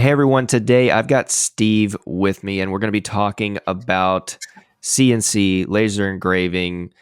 Hey everyone, today I've got Steve with me and we're going to be talking about CNC, laser engraving,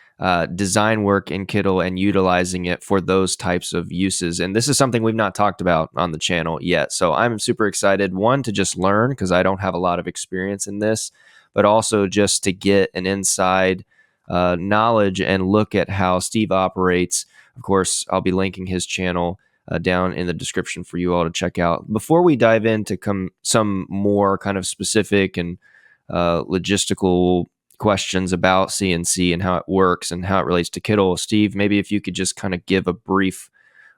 design work in Kittl and utilizing it for those types of uses. And this is something we've not talked about on the channel yet. So I'm super excited, one, to just learn because I don't have a lot of experience in this, but also just to get an inside knowledge and look at how Steve operates. Of course, I'll be linking his channel down in the description for you all to check out. Before we dive into some more kind of specific and logistical questions about CNC and how it works and how it relates to Kittl, Steve, maybe if you could just kind of give a brief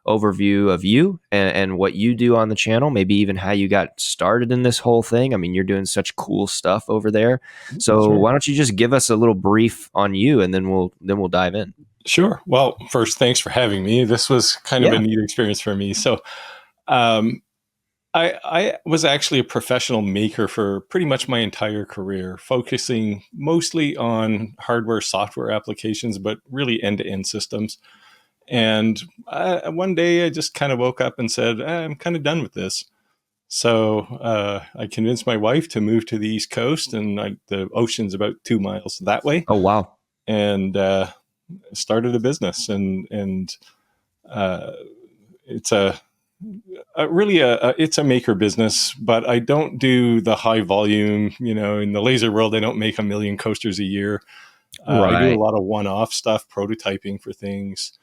overview of you and what you do on the channel, maybe even how you got started in this whole thing. I mean, you're doing such cool stuff over there. So Sure. why don't you just give us a little brief on you and then we'll dive in. Sure. Well, first, thanks for having me. This was kind of a neat experience for me. So, I was actually a professional maker for pretty much my entire career, focusing mostly on hardware, software applications, but really end-to-end systems. And one day I just kind of woke up and said, I'm kind of done with this. So I convinced my wife to move to the East Coast, and the ocean's about 2 miles that way. Oh, wow. And started a business, and it's it's a maker business, but I don't do the high volume. In the laser world, I don't make 1 million coasters a year. I do a lot of one-off stuff, prototyping for things,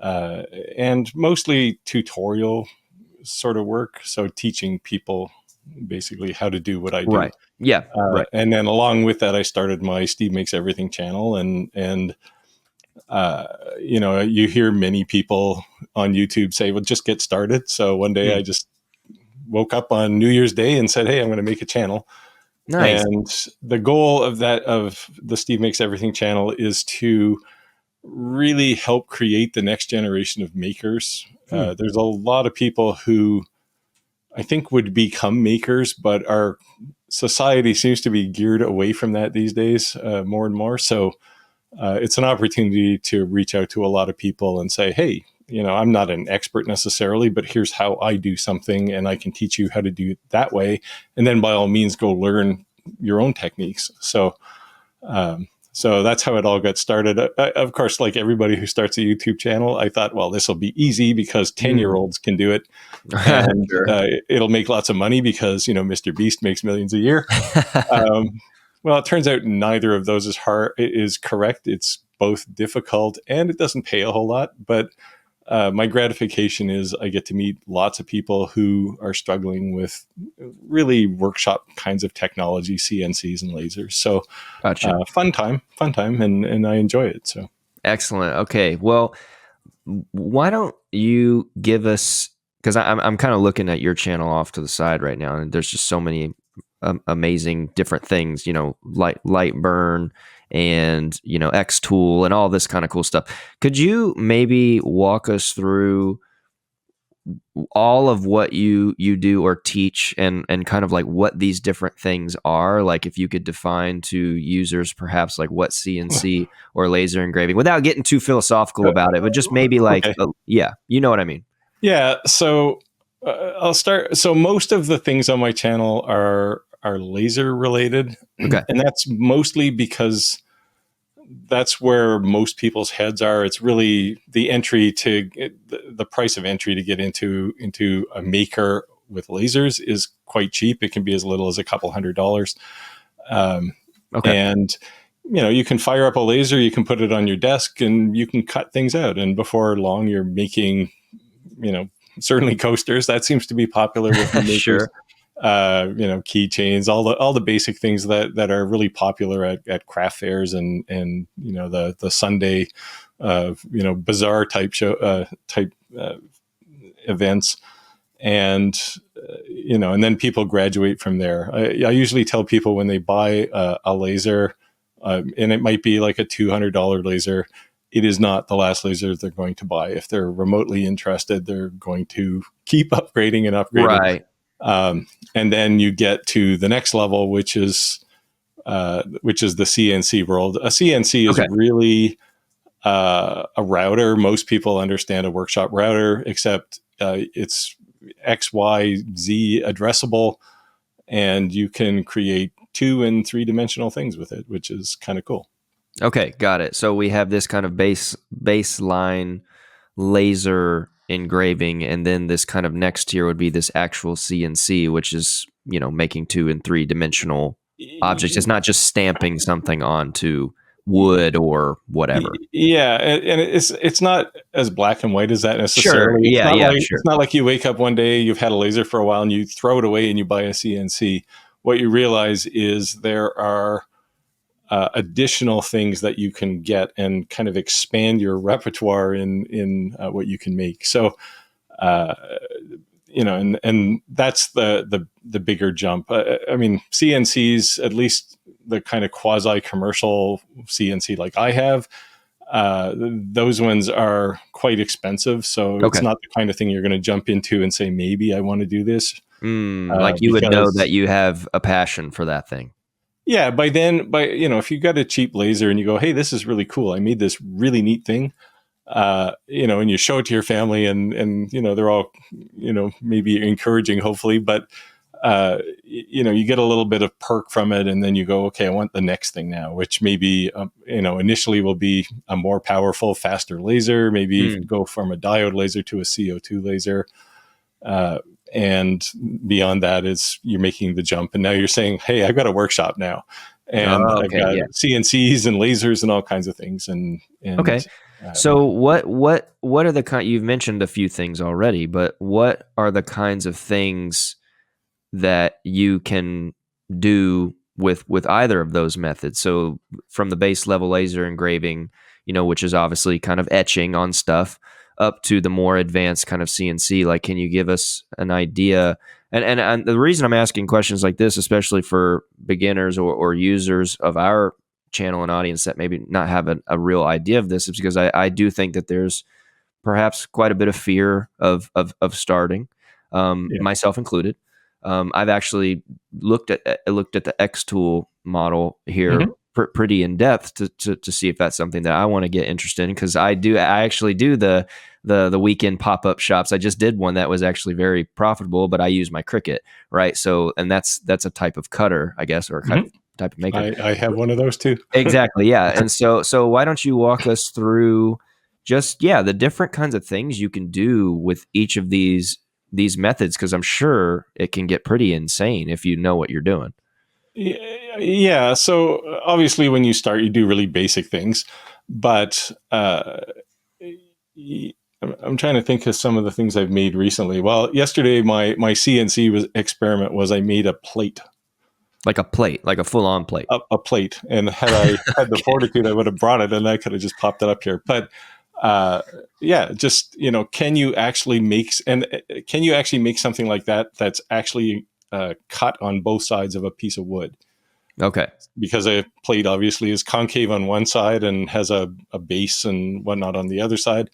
and mostly tutorial sort of work. So teaching people basically how to do what I do. Right. Yeah. Right. And then along with that, I started my Steve Makes Everything channel, and you hear many people on YouTube say, well, just get started. So one day I just woke up on New Year's Day and said, hey, I'm going to make a channel. Nice. And the goal of the Steve Makes Everything channel is to really help create the next generation of makers. There's a lot of people who I think would become makers, but our society seems to be geared away from that these days more and more. So it's an opportunity to reach out to a lot of people and say, hey, I'm not an expert necessarily, but here's how I do something, and I can teach you how to do it that way. And then by all means, go learn your own techniques. So that's how it all got started. Of course, like everybody who starts a YouTube channel, I thought, well, this will be easy because 10-year-olds can do it. And it'll make lots of money because, Mr. Beast makes millions a year. Well, it turns out neither of those is correct. It's both difficult and it doesn't pay a whole lot. But my gratification is I get to meet lots of people who are struggling with really workshop kinds of technology, CNCs and lasers. So Gotcha. fun time, and I enjoy it. So excellent. Okay. Well, why don't you give us, because I'm kind of looking at your channel off to the side right now, and there's just so many amazing different things, Lightburn and, X Tool and all this kind of cool stuff. Could you maybe walk us through all of what you do or teach and kind of like what these different things are? Like if you could define to users perhaps like what CNC or laser engraving without getting too philosophical about it, but just maybe like, you know what I mean? Yeah. So I'll start. So most of the things on my channel are laser related. Okay. And that's mostly because that's where most people's heads are. It's really the price of entry to get into a maker with lasers is quite cheap. It can be as little as a couple $100. And you can fire up a laser, you can put it on your desk, and you can cut things out. And before long, you're making, certainly coasters. That seems to be popular with the makers. Sure. Keychains, all the basic things that are really popular at craft fairs and the Sunday, bazaar type events. And, and then people graduate from there. I usually tell people when they buy a laser, and it might be like a $200 laser, it is not the last laser they're going to buy. If they're remotely interested, they're going to keep upgrading and upgrading. Right. And then you get to the next level, which is the CNC world. A CNC is really a router. Most people understand a workshop router, except it's X, Y, Z addressable, and you can create 2 and 3 dimensional things with it, which is kind of cool. Okay, got it. So we have this kind of baseline laser engraving, and then this kind of next tier would be this actual CNC, which is, making 2 and 3 dimensional objects. It's not just stamping something onto wood or whatever. Yeah, and it's not as black and white as that Sure. necessarily. Yeah, yeah, sure. It's not like you wake up one day, you've had a laser for a while, and you throw it away and you buy a CNC. What you realize is there are additional things that you can get and kind of expand your repertoire in what you can make. So, and that's the bigger jump. I mean, CNCs, at least the kind of quasi commercial CNC like I have, those ones are quite expensive. So it's not the kind of thing you're going to jump into and say, maybe I want to do this. Like you would know that you have a passion for that thing. Yeah, if you got a cheap laser and you go, hey, this is really cool, I made this really neat thing, and you show it to your family, and they're all, maybe encouraging, hopefully, but you get a little bit of perk from it, and then you go, okay, I want the next thing now, which maybe initially will be a more powerful, faster laser, maybe go from a diode laser to a CO2 laser. And beyond that is you're making the jump, and now you're saying, hey, I've got a workshop now, and I've got CNCs and lasers and all kinds of things. And okay. So what are the kind, you've mentioned a few things already, but what are the kinds of things that you can do with either of those methods? So from the base level laser engraving, which is obviously kind of etching on stuff, up to the more advanced kind of CNC, like, can you give us an idea? And the reason I'm asking questions like this, especially for beginners or users of our channel and audience that maybe not have a real idea of this, is because I do think that there's perhaps quite a bit of fear of starting, myself included. I've actually looked at the X tool model here pretty in depth to see if that's something that I want to get interested in, because I actually do the weekend pop-up shops. I just did one that was actually very profitable, but I use my Cricut, right? So, and that's a type of cutter, I guess, or a type of maker. I have one of those too. Exactly, yeah. And so why don't you walk us through just the different kinds of things you can do with each of these methods, because I'm sure it can get pretty insane if you know what you're doing. Yeah. So obviously, when you start, you do really basic things, but I'm trying to think of some of the things I've made recently. Well, yesterday my CNC experiment was I made a plate. Like a plate, like a full-on plate. A plate. And had I had the fortitude, I would have brought it and I could have just popped it up here. But can you actually make something like that that's actually cut on both sides of a piece of wood? Okay. Because a plate obviously is concave on one side and has a base and whatnot on the other side.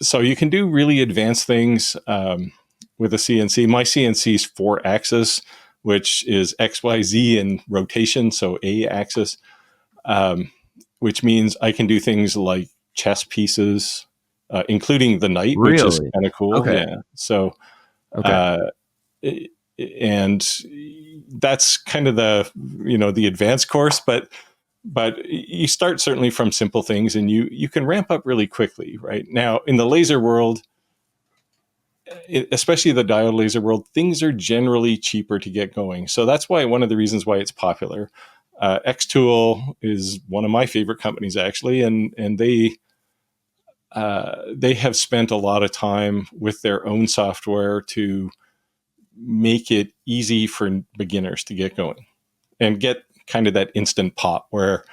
So you can do really advanced things with a CNC. My CNC is 4-axis, which is X, Y, Z in rotation, so A-axis, which means I can do things like chess pieces, including the knight, which is kind of cool. Okay. Yeah. So, and that's kind of the advanced course, but you start certainly from simple things, and you can ramp up really quickly. Right now in the laser world, especially the diode laser world, things are generally cheaper to get going. So that's why one of the reasons why it's popular. Xtool is one of my favorite companies, actually, and they have spent a lot of time with their own software to make it easy for beginners to get going and get kind of that instant pop where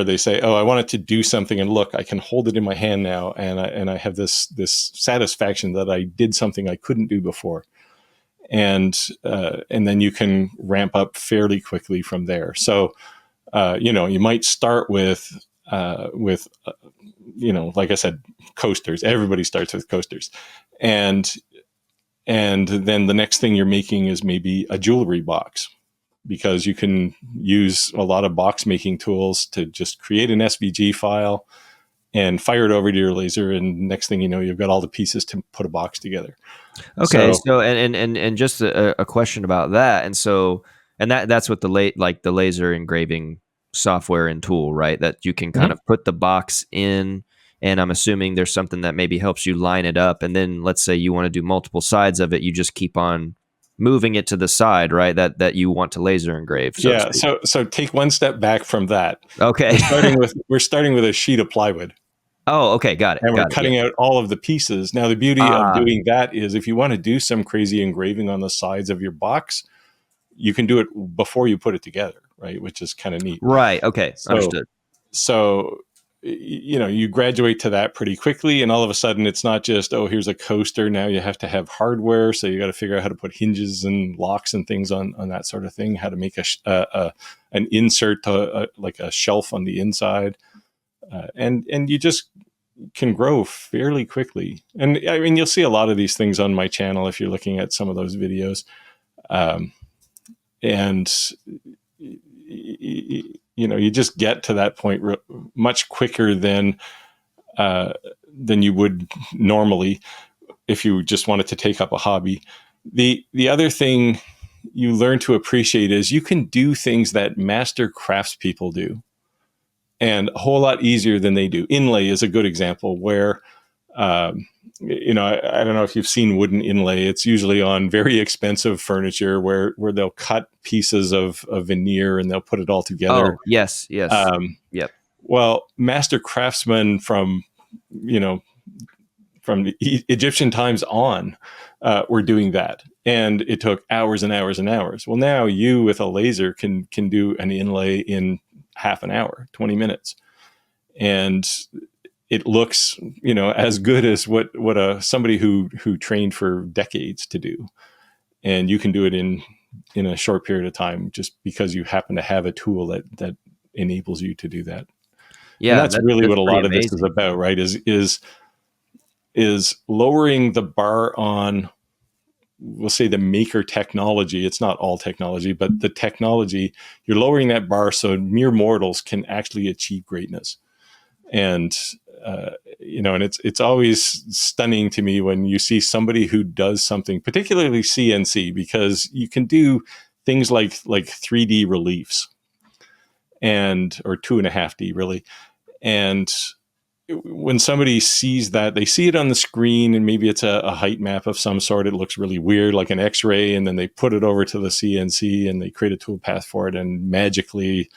they say, oh, I want it to do something, and look, I can hold it in my hand now, and I have this satisfaction that I did something I couldn't do before, and then you can ramp up fairly quickly from there. So you might start with like I said, coasters. Everybody starts with coasters, and then the next thing you're making is maybe a jewelry box, because you can use a lot of box making tools to just create an SVG file and fire it over to your laser. And next thing you know, you've got all the pieces to put a box together. Okay, So so and just a question about that, and so and that's what the laser engraving software and tool, right? That you can kind mhm. of put the box in, and I'm assuming there's something that maybe helps you line it up, and then let's say you want to do multiple sides of it, you just keep on moving it to the side, right? That you want to laser engrave, so to Yeah, speak. so take one step back from that. Okay. We're starting with a sheet of plywood, Oh, okay, got it, and we're got it. Yeah. cutting out all of the pieces. Now, the beauty of Ah, doing that is if you want to do some crazy engraving on the sides of your box, you can do it before you put it together, right? Which is kind of neat. right. Okay, So understood. so you graduate to that pretty quickly, and all of a sudden it's not just, oh, here's a coaster. Now you have to have hardware, so you got to figure out how to put hinges and locks and things on that sort of thing, how to make an insert to like a shelf on the inside, and you just can grow fairly quickly. And I mean, you'll see a lot of these things on my channel if you're looking at some of those videos. um, and you just get to that point much quicker than you would normally if you just wanted to take up a hobby. The other thing you learn to appreciate is you can do things that master craftspeople do, and a whole lot easier than they do. Inlay is a good example where I don't know if you've seen wooden inlay. It's usually on very expensive furniture where they'll cut pieces of veneer and they'll put it all together. Oh, yes, yes. Um, Yep. well, master craftsmen you know from the Egyptian times on were doing that, and it took hours and hours and hours. Well, now you with a laser can do an inlay in half an hour, 20 minutes, and it looks as good as what somebody who trained for decades to do, and you can do it in a short period of time just because you happen to have a tool that enables you to do that. And Yeah, that's really that's what a pretty lot of this is amazing. about, right? Is lowering the bar on, we'll say, the maker technology. It's not all technology, but the technology, you're lowering that bar so mere mortals can actually achieve greatness. And and it's always stunning to me when you see somebody who does something, particularly CNC, because you can do things like 3D reliefs, and or 2.5D really. And when somebody sees that, they see it on the screen and maybe it's a height map of some sort. It looks really weird, like an X-ray, and then they put it over to the CNC and they create a toolpath for it, and magically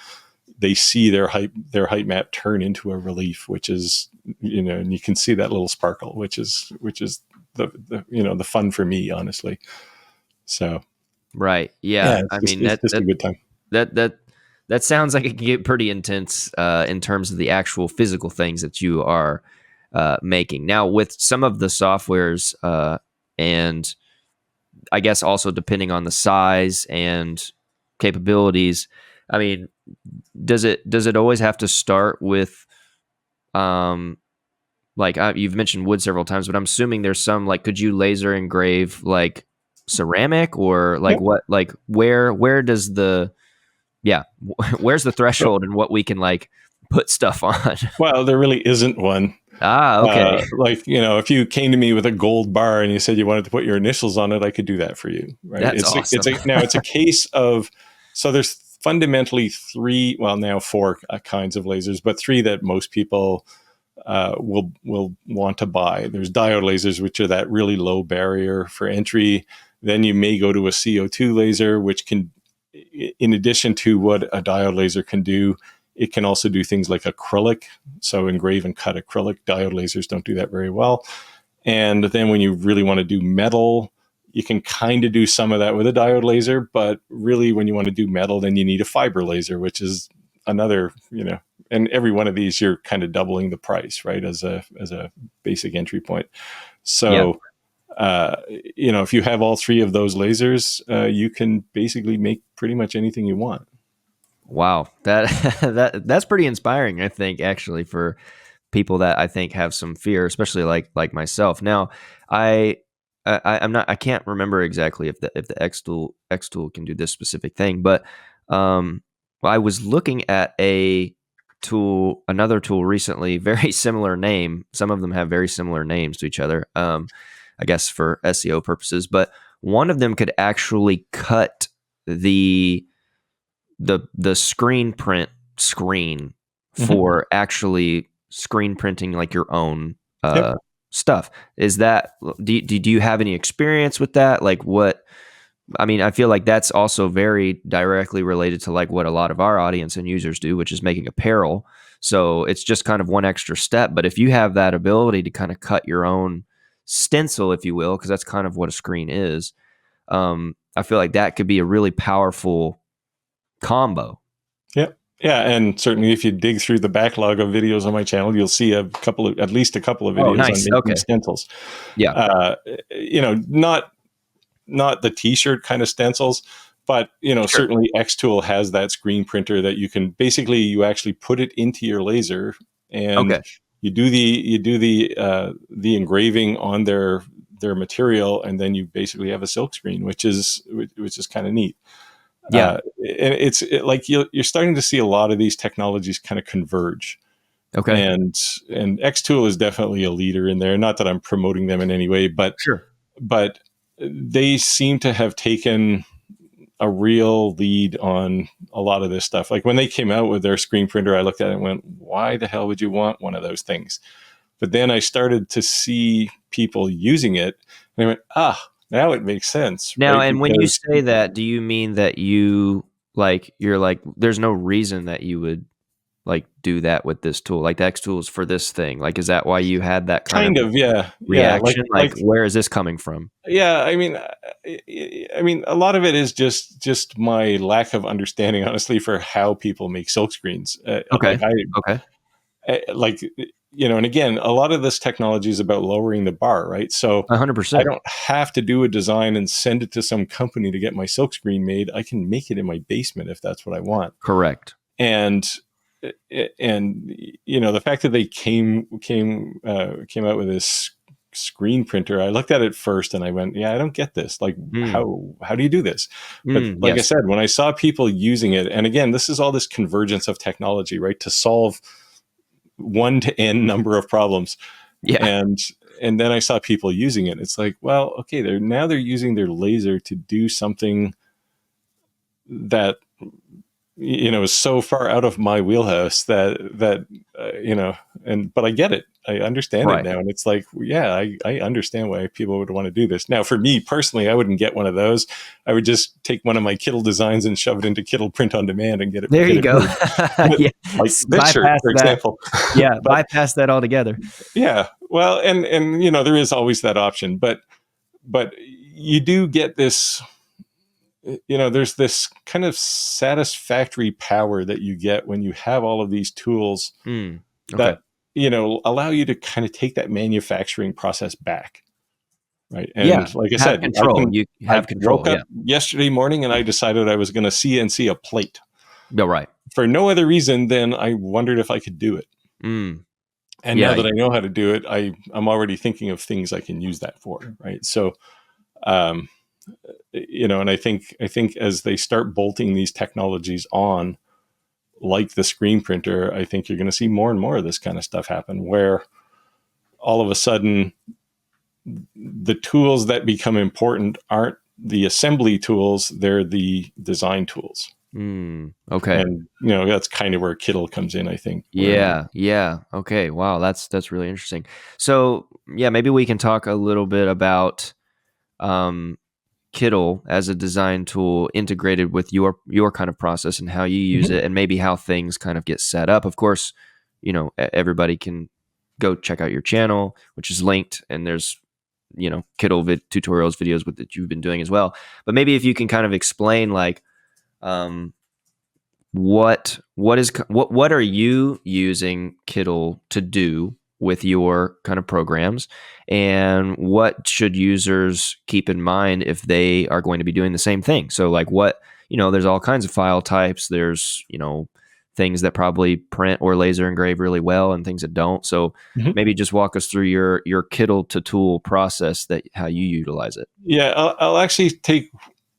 they see their height map turn into a relief, which is, and you can see that little sparkle, which is the fun for me, honestly. So Right. yeah, Yeah. it's I just mean it's just a good time. that that that sounds like it can get pretty intense in terms of the actual physical things that you are making. Now, with some of the softwares, and I guess also depending on the size and capabilities, I mean, does it always have to start with um like you've mentioned wood several times, but I'm assuming there's some like could you laser engrave like ceramic or like Yep. what like where does the yeah where's the So, threshold and what we can like put stuff on? well, there really isn't one. Ah, okay. Like, if you came to me with a gold bar and you said you wanted to put your initials on it, I could do that for you, right? That's awesome. Now it's a case of, so there's fundamentally three, well, now four kinds of lasers, but three that most people will want to buy. There's diode lasers, which are that really low barrier for entry. Then you may go to a CO2 laser, which can, in addition to what a diode laser can do, it can also do things like acrylic. So engrave and cut acrylic. Diode lasers don't do that very well. And then when you really want to do metal, you can kind of do some of that with a diode laser. But really, when you want to do metal, then you need a fiber laser, which is another, and every one of these, you're kind of doubling the price, right? As a basic entry point. Yeah. So, if you have all three of those lasers, you can basically make pretty much anything you want. Wow. That that's pretty inspiring, I think, actually, for people that I think have some fear, especially like myself. Now, I, I'm not I can't remember exactly if the X tool can do this specific thing, but um I was looking at another tool recently, very similar name. Some of them have very similar names to each other. I guess for SEO purposes, but one of them could actually cut the screen print screen Mhm. for actually screen printing like your own Yep. stuff. Is that do you have any experience with that? Like what I mean, I feel like that's also very directly related to like what a lot of our audience and users do, which is making apparel. So it's just kind of one extra step. But if you have that ability to kind of cut your own stencil, if you will, because that's kind of what a screen is, I feel like that could be a really powerful combo. Yep. Yeah, and certainly if you dig through the backlog of videos on my channel, you'll see at least a couple of Oh, videos on nice. making Okay. stencils. Yeah. Uh, not the t-shirt kind of stencils, but Sure. certainly Xtool has that screen printer that you actually put it into your laser, and Okay. the engraving on their material, and then you basically have a silk screen, which is kind of neat. Yeah. And like you're starting to see a lot of these technologies kind of converge, Okay. and Xtool is definitely a leader in there. Not that I'm promoting them in any way, Sure. but they seem to have taken a real lead on a lot of this stuff. Like when they came out with their screen printer, I looked at it and went, why the hell would you want one of those things? But then I started to see people using it, and I went, now it makes sense, Now, right? and when you Because say that, do you mean that you're like, there's no reason that you would like do that with this tool? Like the X tool is for this thing. Like, is that why you had that kind of kind of, yeah, yeah, reaction? Like, where is this coming from? yeah. I mean, a lot of it is just my lack of understanding, honestly, for how people make silk screens. Okay. Okay. Like and again, a lot of this technology is about lowering the bar, right? So I 100%. don't have to do a design and send it to some company to get my silk screen made. I can make it in my basement if that's what I want. Correct. And the fact that they came out with this screen printer, I looked at it first and I went, yeah, I don't get this. Like, Mm. how do you do this? But like I Yes. said, when I saw people using it, and again, this is all this convergence of technology, right, to solve one to n number of problems, Yeah. and then I saw people using it. It's like, well, okay, they're using their laser to do something that is so far out of my wheelhouse but I get it. I understand it Right. now. And it's like, yeah, I understand why people would want to do this. Now, for me personally, I wouldn't get one of those. I would just take one of my Kittl designs and shove it into Kittl Print on Demand and get it There you go. made. But Yeah. like this shirt, Bypass for that. example. Yeah. But Bypass that altogether. yeah, well, and there is always that option, but you do get this, there's this kind of satisfactory power that you get when you have all of these tools Okay. that allow you to kind of take that manufacturing process back, right? Yeah. And like I Have said, control. You I have control. woke Yeah. up yesterday morning and I decided I was going to CNC a plate No, right. for no other reason than I wondered if I could do it. Mm. And now Yeah. that I know how to do it, I'm already thinking of things I can use that for, right? So um and I think as they start bolting these technologies on, like the screen printer, I think you're going to see more and more of this kind of stuff happen, where all of a sudden the tools that become important aren't the assembly tools, they're the design tools. Okay. And that's kind of where Kittl comes in, I think. Where Yeah, yeah. Okay. Wow, that's really interesting. So, yeah, maybe we can talk a little bit about um Kittl as a design tool integrated with your kind of process and how you use Mhm. it and maybe how things kind of get set up. Of course, everybody can go check out your channel, which is linked, and there's Kittl tutorials videos with that you've been doing as well. But maybe if you can kind of explain like um what are you using Kittl to do with your kind of programs, and what should users keep in mind if they are going to be doing the same thing? So like there's all kinds of file types. There's things that probably print or laser engrave really well and things that don't. So Mhm. maybe just walk us through your Kittl to tool process, that how you utilize it. Yeah, I'll actually take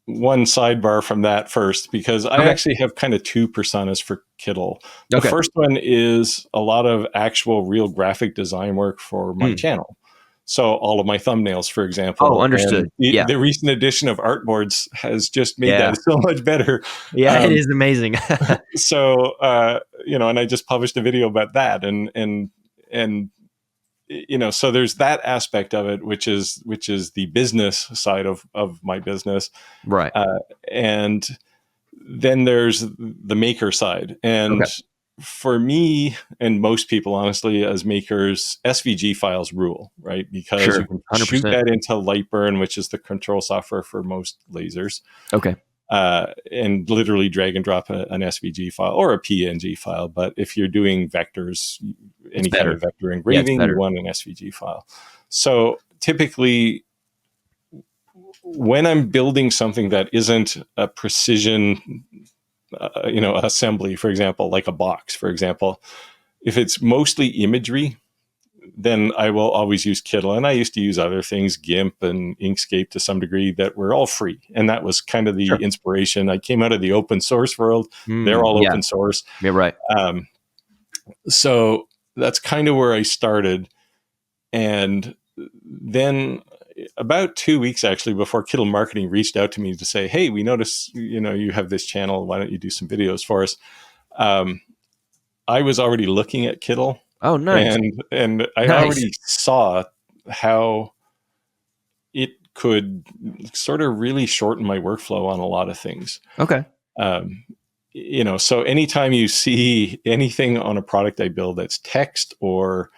one sidebar from that first, because I Okay. actually have kind of two personas for Kittl. The Okay. first one is a lot of actual real graphic design work for my Mm. channel. So all of my thumbnails, for Oh, example, and understood. Yeah. the recent edition of artboards has just made Yeah. that so much better. Yeah, it is amazing. So and I just published a video about that, and so there's that aspect of it, which is the business side of my business, Right. and then there's the maker side. And Okay. for me and most people, honestly, as makers, SVG files rule, right? Because you Sure. can shoot 100%. that into Lightburn, which is the control software for most lasers, Okay. and literally drag and drop an SVG file or a PNG file. But if you're doing vectors, It's any kind better. of vector Yeah, it's engraving, you better. want an SVG file. So typically, when I'm building something that isn't a precision, assembly, for example, like a box, for example, if it's mostly imagery, then I will always use Kittl. And I used to use other things, GIMP and Inkscape to some degree, that were all free. And that was kind of the Sure. inspiration. I came out of the open source world. They're all Yeah. open source. Yeah, right. So that's kind of where I started. And then about 2 weeks actually before Kittl Marketing reached out to me to say, hey, we notice, you have this channel. Why don't you do some videos for us? I was already looking at Kittl, Oh, nice. and I Nice. already saw how it could sort of really shorten my workflow on a lot of things. Okay. Um, so anytime you see anything on a product I build that's text, or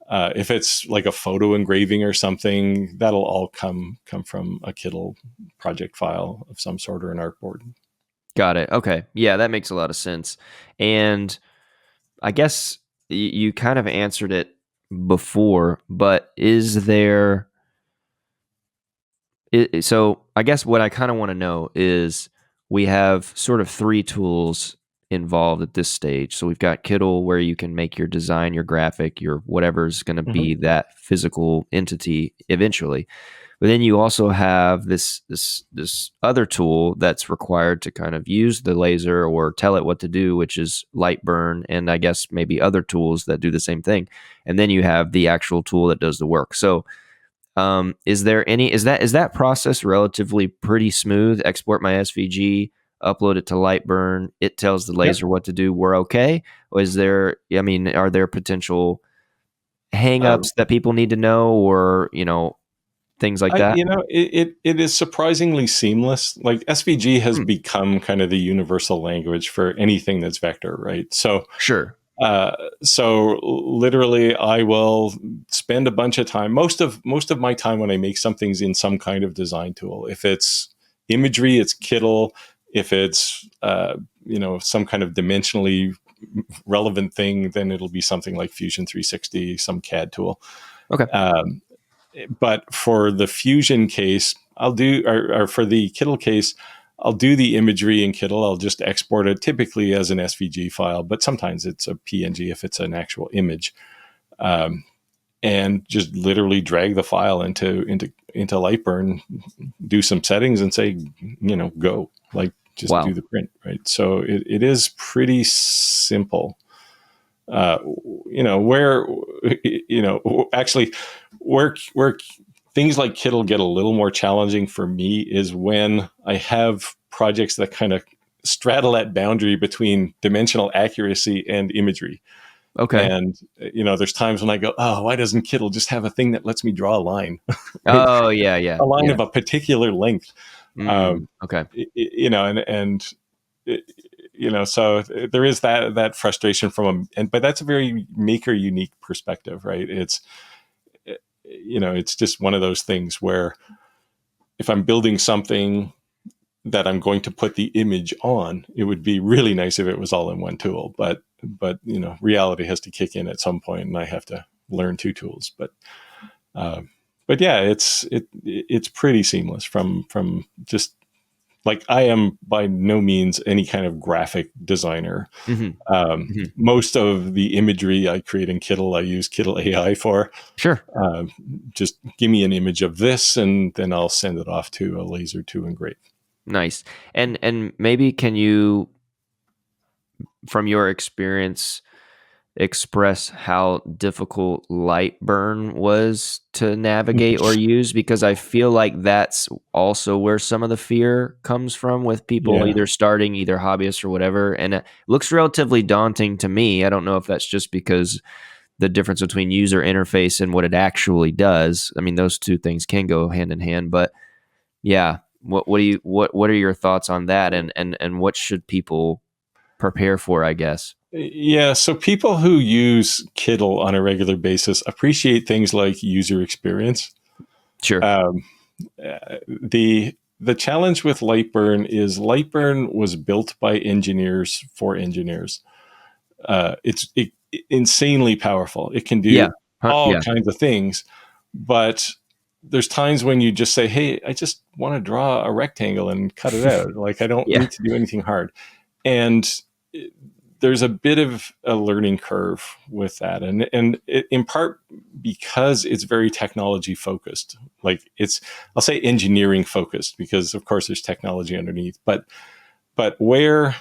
if it's like a photo engraving or something, that'll all come from a Kittl project file of some sort or an artboard. Got it. Okay. Yeah, that makes a lot of sense. And I guess you kind of answered it before, but is there so I guess what I kind of want to know is we have sort of three tools involved at this stage. So we've got Kittl, where you can make your design, your graphic, your whatever's going to Mm-hmm. be that physical entity eventually. But then you also have this other tool that's required to kind of use the laser or tell it what to do, which is Lightburn, and I guess maybe other tools that do the same thing. And then you have the actual tool that does the work. So is that process relatively pretty smooth? Export my SVG, upload it to Lightburn, it tells the Yep. laser what to do. We're okay. Or are there potential hangups that people need to know, or things like that? It is surprisingly seamless. Like SVG has Hmm, become kind of the universal language for anything that's vector, right? sure. So literally, I will spend a bunch of time. Most of my time when I make something's in some kind of design tool. If it's imagery, it's Kittl. If it's some kind of dimensionally relevant thing, then it'll be something like Fusion 360, some CAD tool. Okay. But for the Fusion case, I'll do, or for the Kittl case, I'll do the imagery in Kittl. I'll just export it typically as an SVG file, but sometimes it's a PNG if it's an actual image, and just literally drag the file into Lightburn, do some settings, and say, go, like, just Wow. do the print, right? So it is pretty simple. Where actually where things like Kittl get a little more challenging for me is when I have projects that kind of straddle that boundary between dimensional accuracy and imagery. Okay. And there's times when I go, oh, why doesn't Kittl just have a thing that lets me draw a line, right? Oh, yeah, yeah, A line yeah. of a particular length, Okay. and so there is that frustration but that's a very maker unique perspective, right? It's just one of those things where if I'm building something that I'm going to put the image on, it would be really nice if it was all in one tool, but reality has to kick in at some point, and I have to learn two tools. But yeah, it's pretty seamless from just, like, I am by no means any kind of graphic designer. Hmm. Hmm. Most of the imagery I create in Kittl, I use Kittl AI for. Sure. Just give me an image of this, and then I'll send it off to a laser to engrave. Nice. And maybe can you, from your experience, express how difficult Lightburn was to navigate or use? Because I feel like that's also where some of the fear comes from with people Yeah. either starting, either hobbyists or whatever. And it looks relatively daunting to me. I don't know if that's just because the difference between user interface and what it actually does. I mean, those two things can go hand in hand, but yeah. What are your thoughts on that, and what should people prepare for, I guess? Yeah, so people who use Kittl on a regular basis appreciate things like user experience. Sure. Um, the challenge with Lightburn was built by engineers for engineers. It's insanely powerful. It can Yeah. do all Yeah. kinds of things, but there's times when you just say, "Hey, I just want to draw a rectangle and cut it out. Like I don't Yeah. need to do anything hard." And there's a bit of a learning curve with that, and in part because it's very technology focused. Like I'll say engineering focused because of course there's technology underneath, but where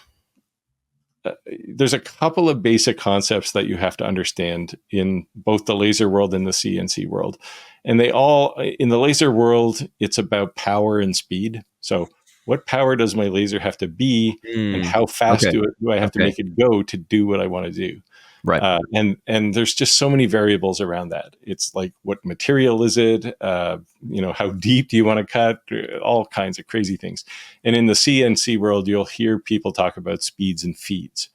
there's a couple of basic concepts that you have to understand in both the laser world and the CNC world. And they all, in the laser world, it's about power and speed. So, what power does my laser have to be, and Mm. how fast Okay. do I have to Okay. make it go to do what I want to do? Right. And there's just so many variables around that. It's like, what material is it? How deep do you want to cut? All kinds of crazy things. And in the CNC world, you'll hear people talk about speeds and feeds.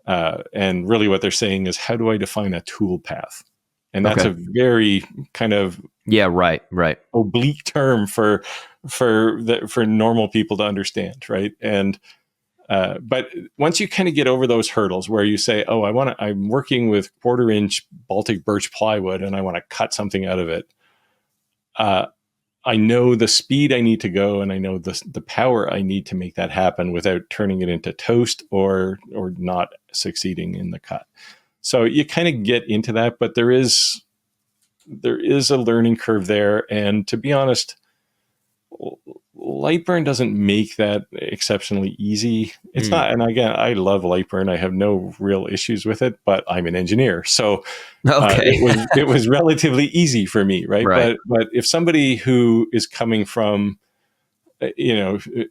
And really what they're saying is, how do I define a tool path? And that's Okay. a very kind of Yeah. Right. Right. oblique term for normal people to understand, right? And but once you kind of get over those hurdles where you say, "Oh, I'm working with 1/4 inch Baltic birch plywood, and I want to cut something out of it," I know the speed I need to go, and I know the power I need to make that happen without turning it into toast or not succeeding in the cut. So you kind of get into that, but there is a learning curve there, and to be honest, Lightburn doesn't make that exceptionally easy. It's Mm. not, and again, I love Lightburn. I have no real issues with it, but I'm an engineer, so Okay. it was relatively easy for me, right? Right. But if somebody who is coming from,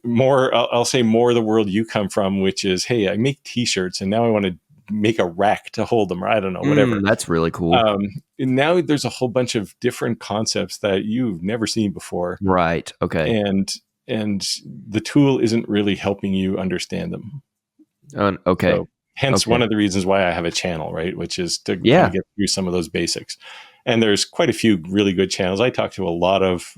more, I'll say more the world you come from, which is, hey, I make T-shirts, and now I want to make a rack to hold them, or I don't know, whatever. That's really cool. And now there's a whole bunch of different concepts that you've never seen before, Right. Okay. and the tool isn't really helping you understand them. Okay. So hence Okay. one of the reasons why I have a channel, right? Which is to kind Yeah. of get through some of those basics. And there's quite a few really good channels. I talk to a lot of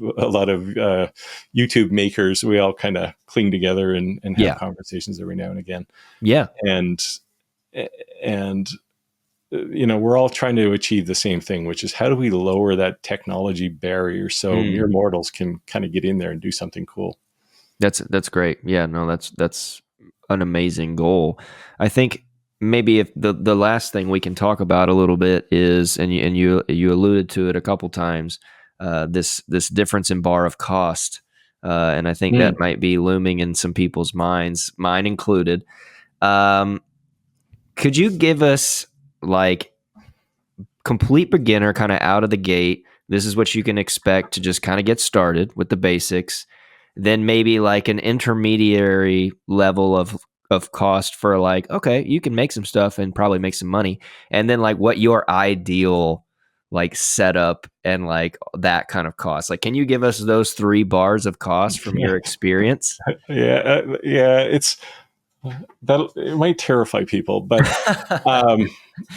YouTube makers. We all kind of cling together and have Yeah. conversations every now and again. Yeah. And we're all trying to achieve the same thing, which is, how do we lower that technology barrier so mere Mm. mortals can kind of get in there and do something cool? That's great. Yeah. No. That's an amazing goal. I think maybe if the last thing we can talk about a little bit is, and you alluded to it a couple times, this difference in bar of cost, and I think that Mm. might be looming in some people's minds, mine included. Um, could you give us like complete beginner kind of out of the gate? This is what you can expect to just kind of get started with the basics. Then maybe like an intermediary level of cost for like, okay, you can make some stuff and probably make some money. And then like what your ideal like setup and like that kind of cost. Like, can you give us those 3 bars of cost from your experience? Yeah, it's that it might terrify people, but um, You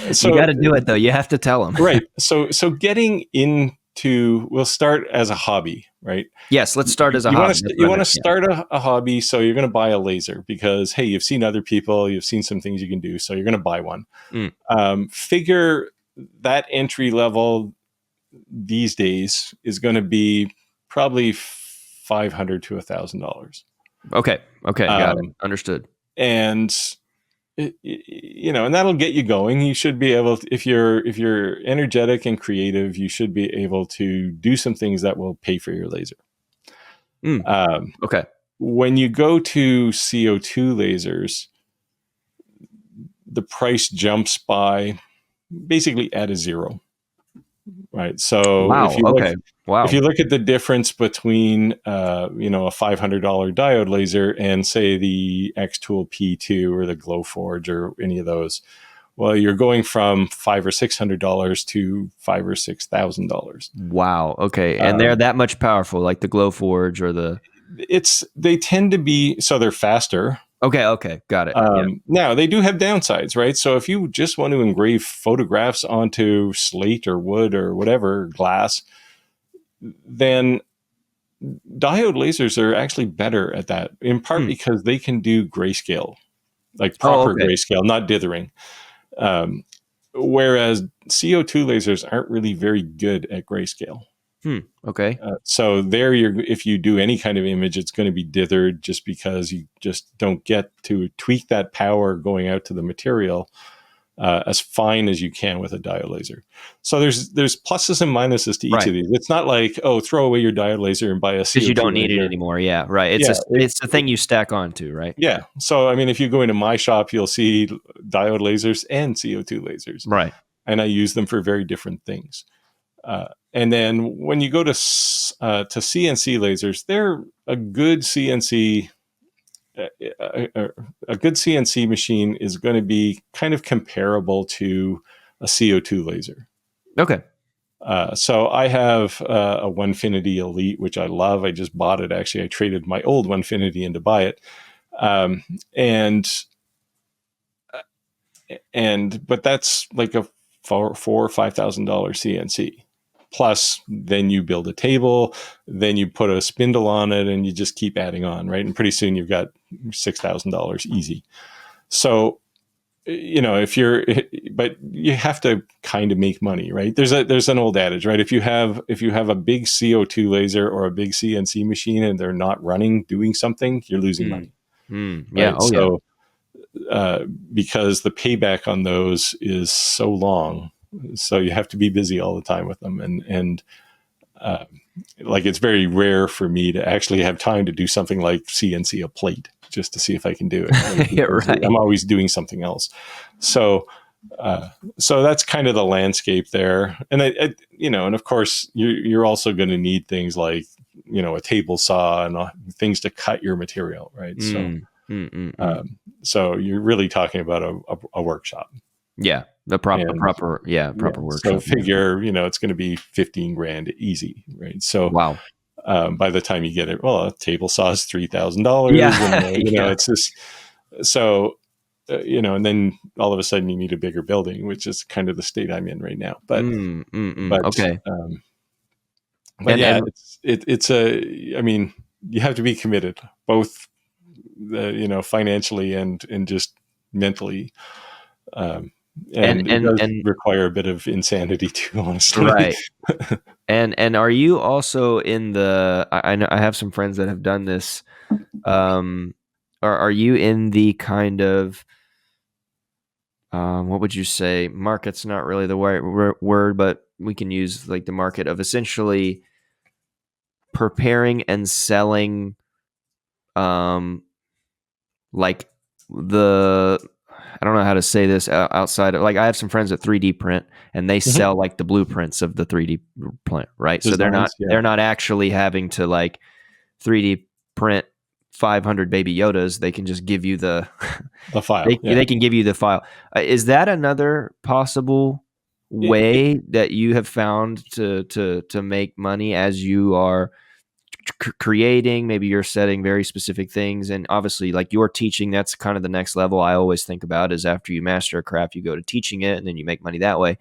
got so to do it though. You have to tell them. right, so getting into, we'll start as a hobby, right? Yes, let's start as a You want hobby. to That's you what I want to meant. Yeah. start a hobby, so you're going to buy a laser because, hey, you've seen other people, you've seen some things you can do, so you're going to buy one. Mm. Figure that entry level these days is going to be probably $500 to $1,000. Okay. Okay. Got it. Um, Understood. and and that'll get you going. You should be able to, if you're energetic and creative, you should be able to do some things that will pay for your laser. Mm. Um, Okay. when you go to CO2 lasers, the price jumps by basically at a zero, right? So Wow. Okay. if you Wow. look at the difference between a $500 diode laser and say the X-Tool P2 or the Glowforge or any of those, well, you're going from $500 or $600 to $5,000 or $6,000. Wow. Okay. And they're that much powerful, like the Glowforge or the. They tend to be, so they're faster. Okay. Okay. Got it. Yeah. Now they do have downsides, right? So if you just want to engrave photographs onto slate or wood or whatever glass, then diode lasers are actually better at that, in part because they can do grayscale, like Oh, proper okay. grayscale, not dithering. Whereas CO2 lasers aren't really very good at grayscale. Okay. So there, if you do any kind of image, it's going to be dithered just because you just don't get to tweak that power going out to the material as fine as you can with a diode laser. So there's pluses and minuses to each of these. It's not like, oh, throw away your diode laser and buy a CO2 because you don't need it laser anymore. Yeah. Right. Yeah, It's the thing you stack onto, right? Yeah. So, I mean, if you go into my shop, you'll see diode lasers and CO2 lasers. Right. And I use them for very different things. And then when you go to CNC lasers, they're a good CNC. A good CNC machine is going to be kind of comparable to a CO2 laser. Okay. So I have a Onefinity Elite, which I love. I just bought it. Actually, I traded my old Onefinity in to buy it. But that's like a $4,000 or $5,000 CNC. Plus, then you build a table, then you put a spindle on it, and you just keep adding on, right? And pretty soon you've got $6,000 easy. So, but you have to kind of make money, right? There's an old adage, right? If you have a big CO2 laser or a big CNC machine and they're not running, doing something, you're losing money. Yeah. Right? Oh, yeah. So, because the payback on those is so long, so you have to be busy all the time with them, and like it's very rare for me to actually have time to do something like CNC a plate just to see if I can do it. Right? Yeah, right. I'm always doing something else. So that's kind of the landscape there. And and of course you're also going to need things like, a table saw and things to cut your material. Right. So you're really talking about a workshop. Yeah. Proper So workshop. figure, it's going to be 15 grand easy. Right. So, Wow. by the time you get it, well, a table saw is $3,000. Yeah. It's just so, and then all of a sudden you need a bigger building, which is kind of the state I'm in right now. But Okay. But I mean, you have to be committed, both, financially and just mentally. And it does require a bit of insanity too, honestly. Right. And are you also in the? I know I have some friends that have done this. Are you in the kind of what would you say? Market's not really the right word, but we can use like the market of essentially preparing and selling, like I don't know how to say this outside of, like, I have some friends that 3D print and they sell like the blueprints of the 3D print, right? Designs, so they're not actually having to like 3D print 500 baby Yodas. They can just give you the file. They can give you the file. Is that another possible way that you have found to make money as you are creating? Maybe you're setting very specific things, and obviously like you're teaching, that's kind of the next level I always think about, is after you master a craft you go to teaching it and then you make money that way.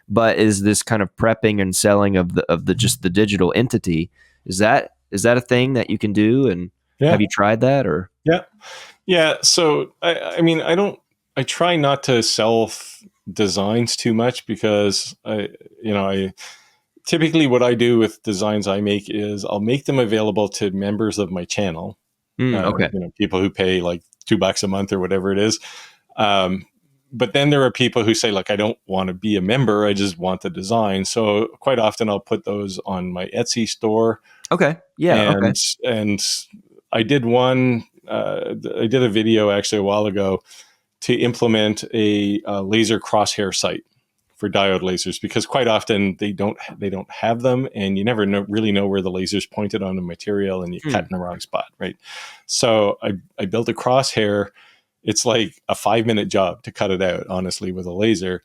But is this kind of prepping and selling of the just the digital entity, is that a thing that you can do? And have you tried that? Or So I mean, I try not to sell designs too much, because I typically what I do with designs I make is I'll make them available to members of my channel. Okay. People who pay like $2 a month or whatever it is. But then there are people who say, like, I don't want to be a member, I just want the design. So quite often I'll put those on my Etsy store. Okay. Yeah. And I did I did a video actually a while ago to implement a laser crosshair sight for diode lasers, because quite often they don't have them, and you never really know where the laser's pointed on the material, and you cut in the wrong spot, right? So I built a crosshair. It's like a 5-minute job to cut it out, honestly, with a laser,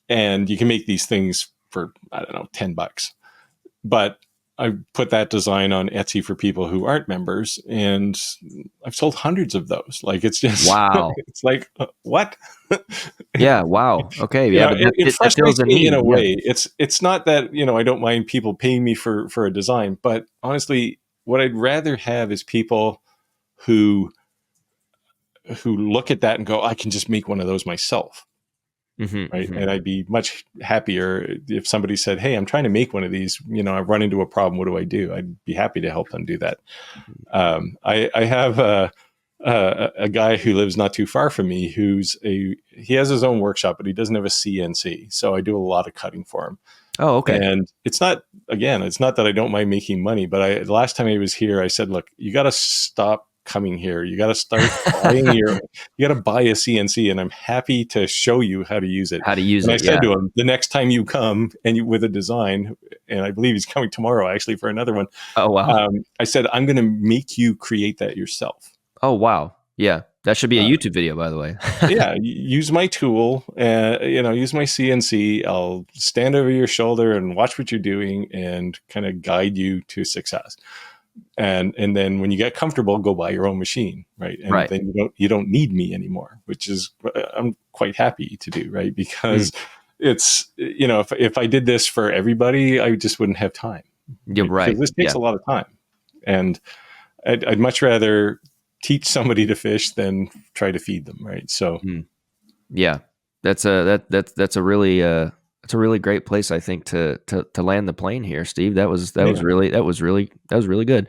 and you can make these things for, I don't know, $10. But I put that design on Etsy for people who aren't members, and I've sold hundreds of those. Like, it's just, Wow. it's like, what? Yeah. Wow. Okay. You Yeah, know, but it that fills frustrates a me in need. a Yeah. way. It's not that, I don't mind people paying me for a design, but honestly, what I'd rather have is people who look at that and go, I can just make one of those myself. Mm-hmm, Right. mm-hmm. And I'd be much happier if somebody said, hey, I'm trying to make one of these, I've run into a problem. What do I do? I'd be happy to help them do that. I have a guy who lives not too far from me he has his own workshop, but he doesn't have a CNC. So I do a lot of cutting for him. Oh, okay. And it's not that I don't mind making money, but the last time he was here, I said, look, you got to stop coming here. You got to start you got to buy a CNC, and I'm happy to show you how to use it. How to use and it. I said to him, the next time you come with a design, and I believe he's coming tomorrow actually for another one. Oh, wow. I said, I'm going to make you create that yourself. Oh, wow. Yeah. That should be a YouTube video, by the way. Yeah. Use my tool, use my CNC. I'll stand over your shoulder and watch what you're doing and kind of guide you to success. And then when you get comfortable, go buy your own machine, right? And then you don't need me anymore, which is I'm quite happy to do, right? Because it's if I did this for everybody, I just wouldn't have time. You're right. Because this takes a lot of time, and I'd much rather teach somebody to fish than try to feed them, right? So yeah, that's a really great place, I think, to land the plane here, Steve. That was really good.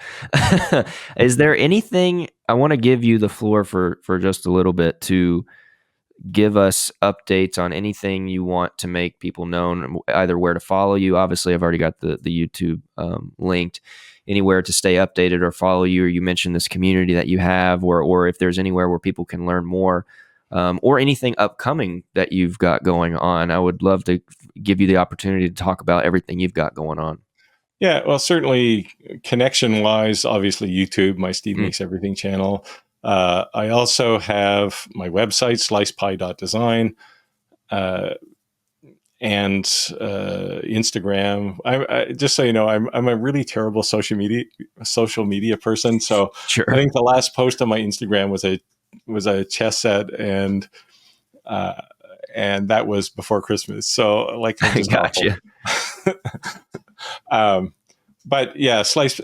Is there anything, I want to give you the floor for just a little bit to give us updates on anything you want to make people known, either where to follow you. Obviously, I've already got the YouTube linked. Anywhere to stay updated or follow you, or you mentioned this community that you have, or if there's anywhere where people can learn more, or anything upcoming that you've got going on. I would love to give you the opportunity to talk about everything you've got going on. Yeah, well, certainly connection-wise, obviously YouTube, my Steve Makes Everything channel. I also have my website, slicepie.design, and Instagram. I just so you know, I'm a really terrible social media person. So Sure. I think the last post on my Instagram was a chess set, and that was before Christmas. So like, I'm just Gotcha. But yeah, Slice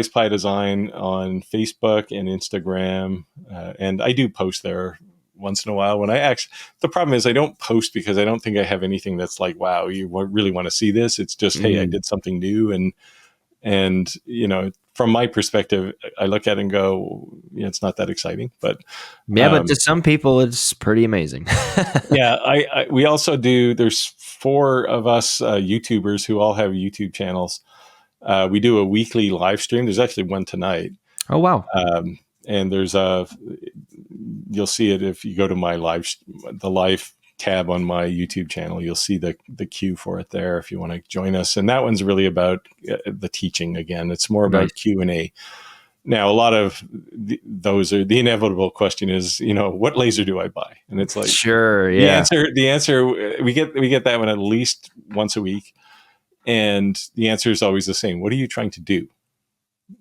Pie Design on Facebook and Instagram, and I do post there once in a while. The problem is I don't post because I don't think I have anything that's like, wow, you really want to see this. It's just, hey, I did something new, and from my perspective, I look at it and go, yeah, it's not that exciting, but but to some people, it's pretty amazing. Yeah, we also do. There's 4 of us YouTubers who all have YouTube channels. We do a weekly live stream. There's actually one tonight. Oh, wow. And there's you'll see it if you go to the live tab on my YouTube channel. You'll see the queue for it there if you want to join us. And that one's really about the teaching again. It's more about Q&A. Now, a lot of those are the inevitable question is, what laser do I buy? And it's like, sure, yeah. The answer we get that one at least once a week. And the answer is always the same. What are you trying to do?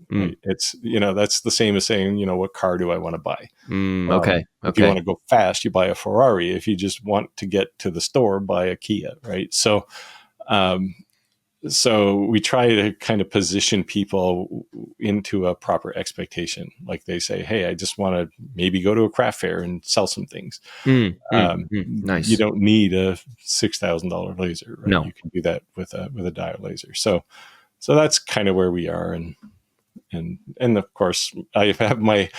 Right? It's, that's the same as saying, what car do I want to buy? Okay. If you want to go fast, you buy a Ferrari. If you just want to get to the store, buy a Kia, right? So, so we try to kind of position people into a proper expectation. Like they say, hey, I just want to maybe go to a craft fair and sell some things. Nice. You don't need a $6,000 laser, right? No. You can do that with a diode laser. So that's kind of where we are. And of course I have my,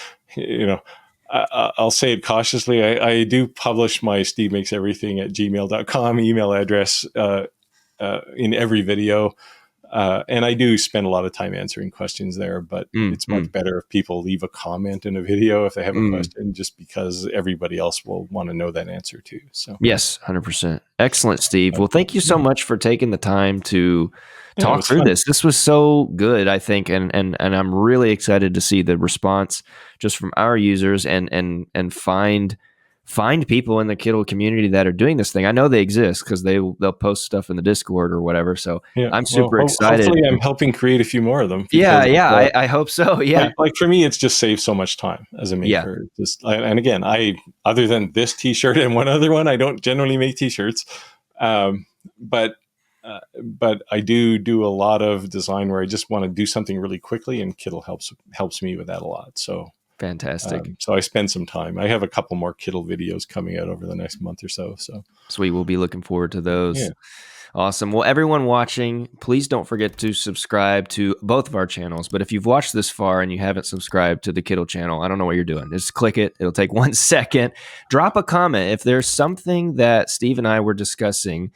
I'll say it cautiously. I do publish my Steve Makes Everything at gmail.com email address, in every video. And I do spend a lot of time answering questions there, but it's much better if people leave a comment in a video if they have a question, just because everybody else will want to know that answer too. So yes, 100%. Excellent, Steve. Well, thank you so much for taking the time to talk through fun. this. This was so good, I think, and I'm really excited to see the response just from our users and find people in the Kittl community that are doing this thing. I know they exist because they'll post stuff in the Discord or whatever. So I'm super excited. Hopefully I'm helping create a few more of them. Yeah, I hope so. Yeah. Like for me, it's just saved so much time as a maker. And again, other than this t-shirt and one other one, I don't generally make t-shirts. But I do a lot of design where I just want to do something really quickly, and Kittl helps me with that a lot. So fantastic. So I spend some time. I have a couple more Kittl videos coming out over the next month or so. So sweet. We'll be looking forward to those. Yeah. Awesome. Well, everyone watching, please don't forget to subscribe to both of our channels. But if you've watched this far and you haven't subscribed to the Kittl channel, I don't know what you're doing. Just click it. It'll take 1 second. Drop a comment. If there's something that Steve and I were discussing,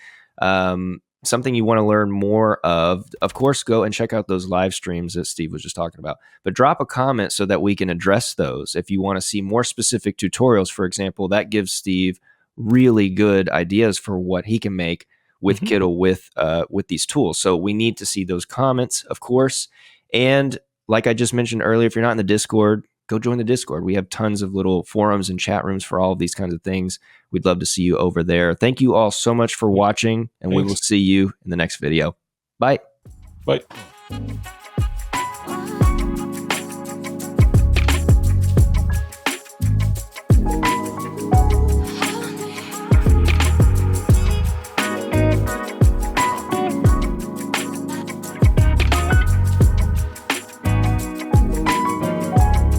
something you want to learn more of course, go and check out those live streams that Steve was just talking about. But drop a comment so that we can address those. If you want to see more specific tutorials, for example, that gives Steve really good ideas for what he can make with Kittl with these tools. So we need to see those comments, of course. And like I just mentioned earlier, if you're not in the Discord, go join the Discord. We have tons of little forums and chat rooms for all of these kinds of things. We'd love to see you over there. Thank you all so much for watching, and we will see you in the next video. Bye. Bye.